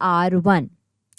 R1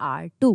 R2.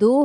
2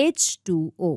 H2O.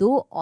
2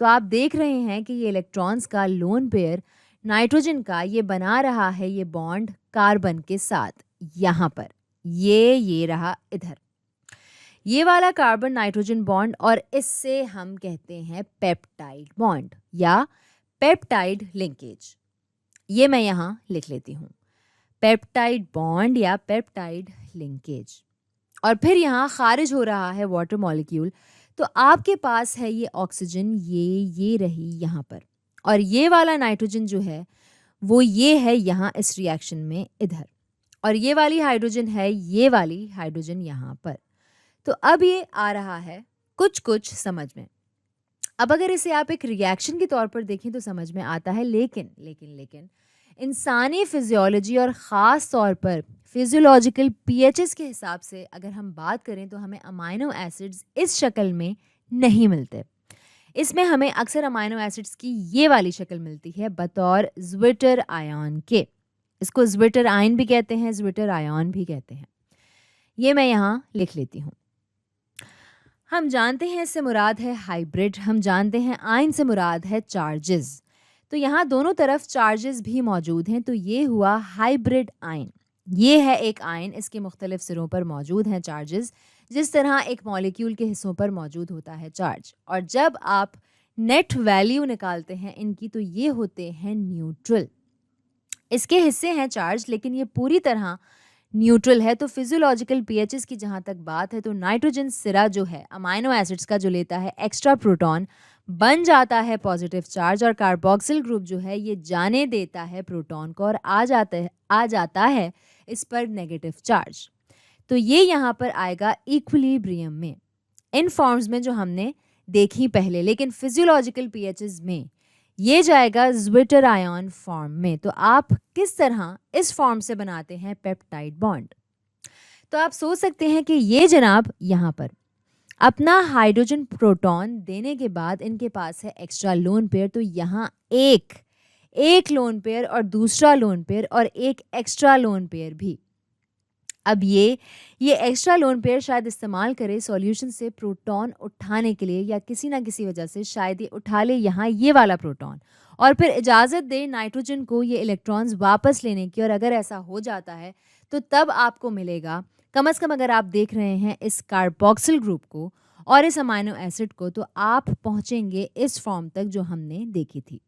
तो आप देख रहे हैं कि ये इलेक्ट्रॉन्स का लोन पेयर नाइट्रोजन का ये बना रहा है ये बॉन्ड कार्बन के साथ यहाँ पर, ये रहा इधर, ये वाला कार्बन नाइट्रोजन बॉन्ड, और इससे हम कहते हैं पेप्टाइड बॉन्ड या पेप्टाइड लिंकेज। ये मैं यहाँ लिख लेती हूँ, पेप्टाइड बॉन्ड या पेप्टाइड लिंकेज। और फिर यहाँ खारिज हो रहा है वाटर मॉलिक्यूल, तो आपके पास है ये ऑक्सीजन, ये रही यहाँ पर, और ये वाला नाइट्रोजन जो है वो ये है यहाँ इस रिएक्शन में इधर, और ये वाली हाइड्रोजन है ये वाली हाइड्रोजन यहाँ पर। तो अब ये आ रहा है कुछ समझ में। अब अगर इसे आप एक रिएक्शन के तौर पर देखें तो समझ में आता है, लेकिन इंसानी फिजियोलॉजी और ख़ास तौर पर फिजियोलॉजिकल पीएचएस के हिसाब से अगर हम बात करें तो हमें अमाइनो एसिड्स इस शक्ल में नहीं मिलते। इसमें हमें अक्सर अमाइनो एसिड्स की ये वाली शक्ल मिलती है बतौर ज्विटर आयन के। इसको ज्विटर आयन भी कहते हैं, ज्विटर आयन भी कहते हैं। ये मैं यहाँ लिख लेती हूँ। हम जानते हैं इससे मुराद है हाइब्रिड, हम जानते हैं आयन से मुराद है चार्जेस, तो यहाँ दोनों तरफ चार्जेस भी मौजूद हैं, तो ये हुआ हाइब्रिड आयन। ये है एक आयन, इसके मुख्तलिफ सिरों पर मौजूद हैं चार्जेस, जिस तरह एक मॉलिक्यूल के हिस्सों पर मौजूद होता है चार्ज। और जब आप नेट वैल्यू निकालते हैं इनकी तो ये होते हैं न्यूट्रल। इसके हिस्से हैं चार्ज लेकिन ये पूरी तरह न्यूट्रल है। तो फिजियोलॉजिकल पीएचएस की जहाँ तक बात है तो नाइट्रोजन सिरा जो है अमाइनो एसिड्स का जो लेता है एक्स्ट्रा प्रोटॉन बन जाता है पॉजिटिव चार्ज, और कार्बोक्सिल ग्रुप जो है ये जाने देता है प्रोटॉन को और आ जाता है इस पर नेगेटिव चार्ज। तो ये यहाँ पर आएगा इक्विलिब्रियम में, इन फॉर्म्स में जो हमने देखी पहले, लेकिन फिजियोलॉजिकल पीएचएस में ये जाएगा ज्विटर आयन फॉर्म में। तो आप किस तरह इस फॉर्म से बनाते हैं पेप्टाइड बॉन्ड? तो आप सोच सकते हैं कि ये जनाब यहाँ पर अपना हाइड्रोजन प्रोटॉन देने के बाद इनके पास है एक्स्ट्रा लोन पेयर, तो यहाँ एक लोन पेयर और दूसरा लोन पेयर और एक एक्स्ट्रा लोन पेयर भी। अब ये एक्स्ट्रा लोन पेयर शायद इस्तेमाल करे सॉल्यूशन से प्रोटॉन उठाने के लिए, या किसी ना किसी वजह से शायद ये उठा ले यहाँ ये वाला प्रोटॉन और फिर इजाज़त दे नाइट्रोजन को ये इलेक्ट्रॉन्स वापस लेने की। और अगर ऐसा हो जाता है तो तब आपको मिलेगा, कम से कम अगर आप देख रहे हैं इस कार्बोक्सिल ग्रुप को और इस अमाइनो एसिड को, तो आप पहुँचेंगे इस फॉर्म तक जो हमने देखी थी।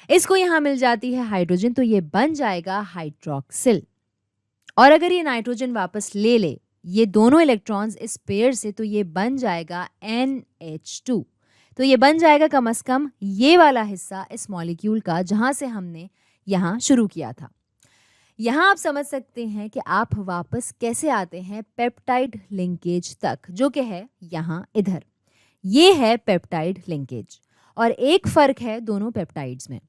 इसको यहाँ मिल जाती है हाइड्रोजन, तो ये बन जाएगा हाइड्रोक्सिल। और अगर ये नाइट्रोजन वापस ले ले ये दोनों इलेक्ट्रॉन्स इस पेयर से, तो ये बन जाएगा NH2। तो ये बन जाएगा कम से कम ये वाला हिस्सा इस मॉलिक्यूल का जहाँ से हमने यहाँ शुरू किया था। यहाँ आप समझ सकते हैं कि आप वापस कैसे आते हैं पेप्टाइड लिंकेज तक, जो कि है यहाँ इधर। ये है पेप्टाइड लिंकेज, और एक फ़र्क है दोनों पेप्टाइड्स में,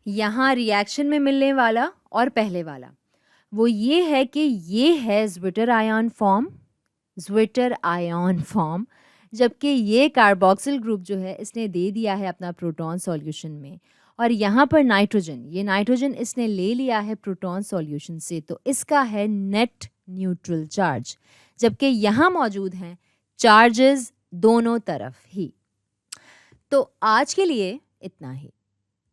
यहाँ रिएक्शन में मिलने वाला और पहले वाला, वो ये है कि ये है ज्विटर आयन फॉर्म, जबकि ये कार्बोक्सिल ग्रुप जो है इसने दे दिया है अपना प्रोटॉन सॉल्यूशन में, और यहाँ पर नाइट्रोजन इसने ले लिया है प्रोटॉन सॉल्यूशन से, तो इसका है नेट न्यूट्रल चार्ज, जबकि यहाँ मौजूद हैं चार्जेस दोनों तरफ ही। तो आज के लिए इतना ही।